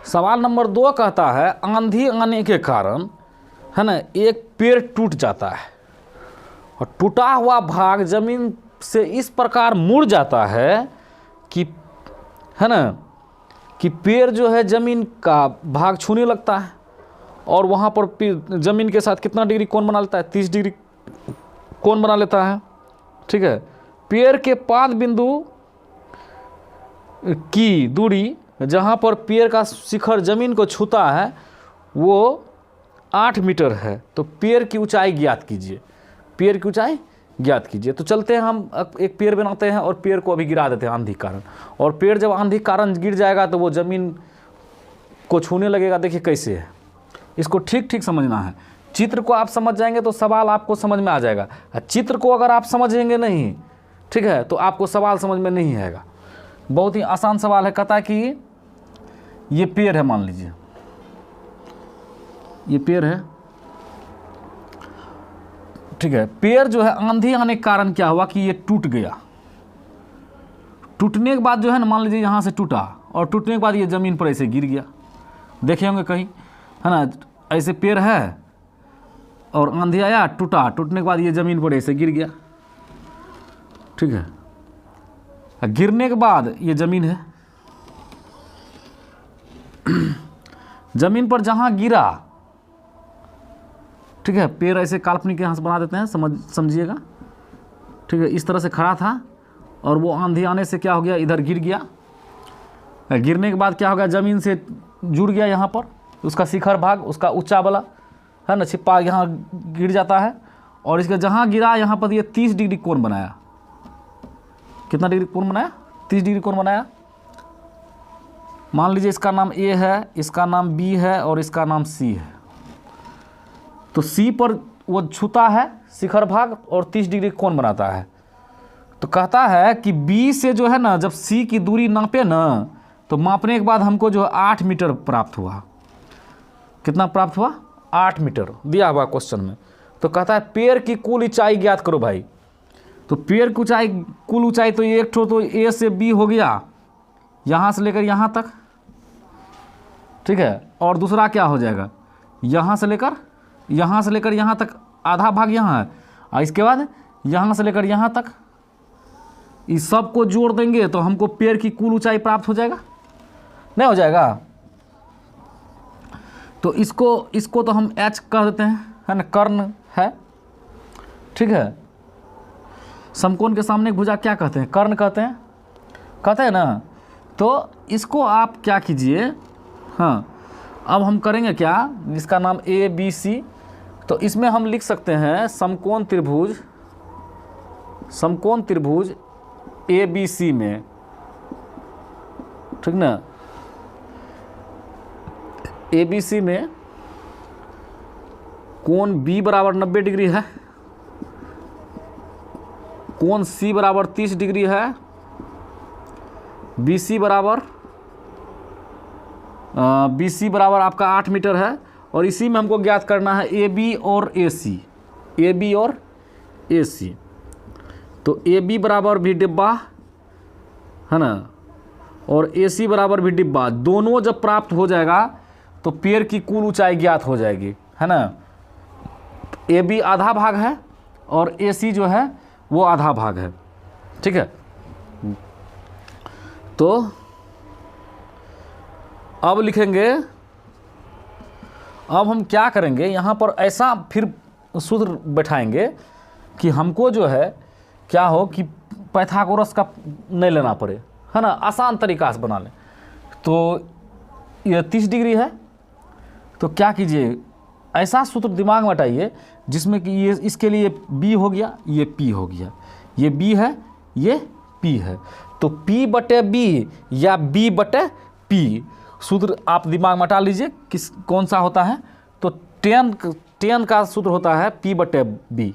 सवाल नंबर 2 कहता है आंधी आने के कारण है ना एक पेड़ टूट जाता है और टूटा हुआ भाग जमीन से इस प्रकार मुड़ जाता है कि है ना कि पेड़ जो है जमीन का भाग छूने लगता है और वहाँ पर जमीन के साथ कितना डिग्री कोण बना लेता है, 30 डिग्री कोण बना लेता है। ठीक है, पेड़ के पाद बिंदु की दूरी जहाँ पर पेड़ का शिखर जमीन को छूता है वो 8 मीटर है। तो पेड़ की ऊंचाई ज्ञात कीजिए, पेड़ की ऊंचाई ज्ञात कीजिए। तो चलते हैं हम एक पेड़ बनाते हैं और पेड़ को अभी गिरा देते हैं आंधी कारण, और पेड़ जब आंधी कारण गिर जाएगा तो वो ज़मीन को छूने लगेगा। देखिए कैसे है, इसको ठीक ठीक समझना है। चित्र को आप समझ जाएंगे तो सवाल आपको समझ में आ जाएगा, चित्र को अगर आप समझेंगे नहीं, ठीक है, तो आपको सवाल समझ में नहीं आएगा। बहुत ही आसान सवाल है। कहता है कि ये पेड़ है, मान लीजिए ये पेड़ है, ठीक है। पेड़ जो है आंधी आने के कारण क्या हुआ कि ये टूट गया। टूटने के बाद जो है ना, मान लीजिए यहाँ से टूटा और टूटने के बाद ये ज़मीन पर ऐसे गिर गया। देखे होंगे कहीं, है ना, ऐसे पेड़ है और आंधी आया, टूटा, टूटने के बाद ये ज़मीन पर ऐसे गिर गया। ठीक है, गिरने के बाद ये ज़मीन है, ज़मीन पर जहाँ गिरा, ठीक है, पेड़ ऐसे काल्पनिक यहाँ से बना देते हैं, समझिएगा। ठीक है, इस तरह से खड़ा था और वो आंधी आने से क्या हो गया, इधर गिर गया। गिरने के बाद क्या हो गया, ज़मीन से जुड़ गया यहाँ पर, उसका शिखर भाग, उसका ऊंचा वाला है ना छिपा यहाँ गिर जाता है और इसका जहाँ गिरा यहाँ पर ये 30 डिग्री कोण बनाया। कितना डिग्री कोण बनाया, 30 डिग्री कोण बनाया। मान लीजिए इसका नाम ए है, इसका नाम बी है और इसका नाम सी है। तो सी पर वो छूता है शिखर भाग और 30 डिग्री कोण बनाता है। तो कहता है कि बी से जो है ना, जब सी की दूरी नापे ना, तो मापने के बाद हमको जो 8 मीटर प्राप्त हुआ। कितना प्राप्त हुआ, 8 मीटर दिया हुआ क्वेश्चन में। तो कहता है पेड़ की कुल ऊंचाई ज्ञात करो भाई। तो पेड़ की ऊंचाई, कुल ऊंचाई तो एक ठो तो ए से बी हो गया, यहाँ से लेकर यहाँ तक, ठीक है, और दूसरा क्या हो जाएगा, यहाँ से लेकर यहाँ तक, आधा भाग यहाँ है, और इसके बाद यहाँ से लेकर यहाँ तक, इस सब को जोड़ देंगे तो हमको पेड़ की कुल ऊंचाई प्राप्त हो जाएगा, नहीं हो जाएगा। तो इसको तो हम एच कह देते हैं, है ना, कर्ण है। ठीक है, समकोण के सामने भुजा क्या कहते हैं, कर्ण कहते हैं ना। तो इसको आप क्या कीजिए, हाँ, अब हम करेंगे क्या, जिसका नाम ए बी सी, तो इसमें हम लिख सकते हैं समकोण त्रिभुज ए बी सी में, ठीक ना, ए बी सी में कोण बी बराबर 90 डिग्री है, कोण सी बराबर 30 डिग्री है, बी सी बराबर आपका 8 मीटर है, और इसी में हमको ज्ञात करना है ए बी और ए सी। तो ए बी बराबर भी डिब्बा है ना, और ए सी बराबर भी डिब्बा, दोनों जब प्राप्त हो जाएगा तो पेड़ की कुल ऊंचाई ज्ञात हो जाएगी, है ना। ए बी आधा भाग है और ए सी जो है वो आधा भाग है, ठीक है। तो अब लिखेंगे, अब हम क्या करेंगे, यहाँ पर ऐसा फिर सूत्र बैठाएंगे कि हमको जो है क्या हो कि पाइथागोरस का नहीं लेना पड़े, है ना, आसान तरीका से बना लें। तो ये 30 डिग्री है, तो क्या कीजिए, ऐसा सूत्र दिमाग में हटाइए जिसमें कि ये इसके लिए b हो गया, ये p हो गया, ये b है, ये p है। तो p बटे b या b बटे p सूत्र आप दिमाग में हटा लीजिए, कौन सा होता है। तो tan का सूत्र होता है p बटे b,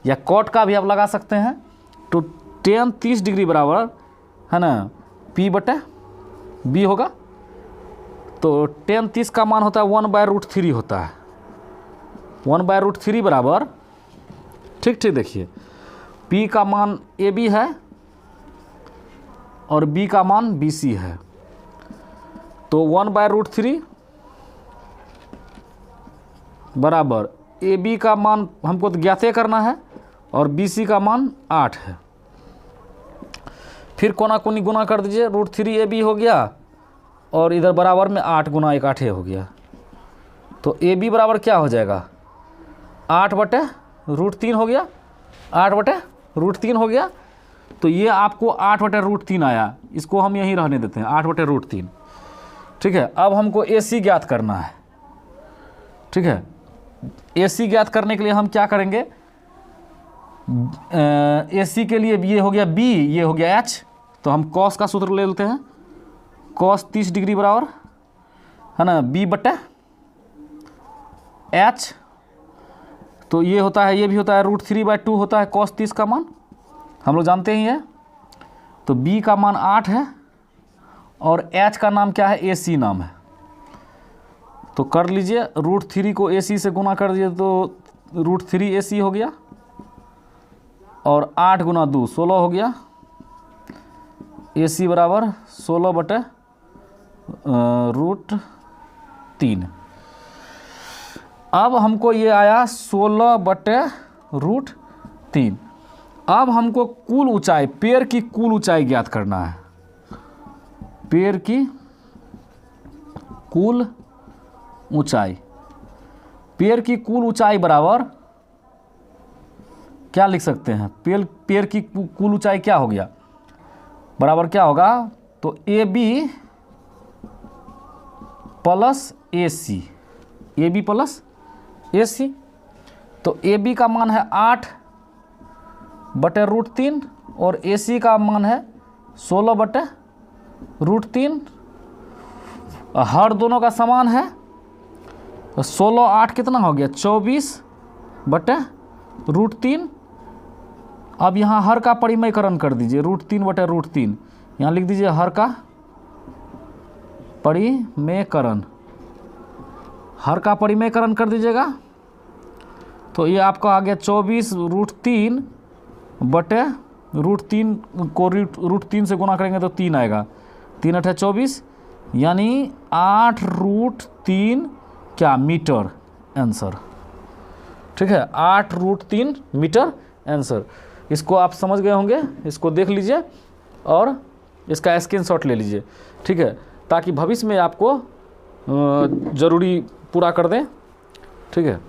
या cot का भी आप लगा सकते हैं। तो tan 30 डिग्री बराबर है ना p बटे b होगा। तो tan 30 का मान होता है 1/√3 होता है, 1/√3 बराबर, ठीक देखिए, p का मान AB है और b का मान BC है। तो 1/√3 बराबर ए बी का मान हमको तो ज्ञात करना है और बी सी का मान 8 है। फिर कोना कोनी गुना कर दीजिए, √3AB हो गया और इधर बराबर में 8 गुना 1 8 हो गया। तो ए बी बराबर क्या हो जाएगा, 8/√3 हो गया, 8/√3 हो गया। तो ये आपको 8/√3 आया, इसको हम यहीं रहने देते हैं 8/√3। ठीक है, अब हमको ए सी ज्ञात करना है। ठीक है, ए सी ज्ञात करने के लिए हम क्या करेंगे, ए सी के लिए ये हो गया बी, ये हो गया एच, तो हम कॉस का सूत्र ले लेते हैं, कॉस 30 डिग्री बराबर है ना B/H। तो ये होता है, ये भी होता है √3/2 होता है कॉस 30 का मान, हम लोग जानते ही हैं। तो B का मान 8 है और H का नाम क्या है, AC नाम है। तो कर लीजिए, √3 को AC से गुना कर दीजिए तो √3AC हो गया और 8 गुना 2 16 हो गया। AC बराबर 16/√3। अब हमको ये आया 16/√3। अब हमको कुल ऊंचाई, पेड़ की कुल ऊंचाई ज्ञात करना है। पेड़ की कुल ऊंचाई, पेड़ की कुल ऊंचाई बराबर क्या लिख सकते हैं, पेड़ की कुल ऊंचाई क्या हो गया, बराबर क्या होगा, तो A B plus A C, A B plus A C. तो ए बी का मान है 8/√3 और ए सी का मान है 16/√3। हर दोनों का समान है, तो 16 8 कितना हो गया, 24/√3। अब यहाँ हर का परिमेयकरण कर दीजिए, √3/√3, यहाँ लिख दीजिए हर का परिमेयकरण, हर का परिमेयकरण कर दीजिएगा। तो ये आपका आ गया 24√3/√3 को √3 से गुना करेंगे तो 3 आएगा, 3 8 24, यानी 8√3 क्या मीटर आंसर। ठीक है, 8√3 मीटर आंसर। इसको आप समझ गए होंगे, इसको देख लीजिए और इसका स्क्रीनशॉट ले लीजिए। ठीक है, ताकि भविष्य में आपको ज़रूरी पूरा कर दें। ठीक है।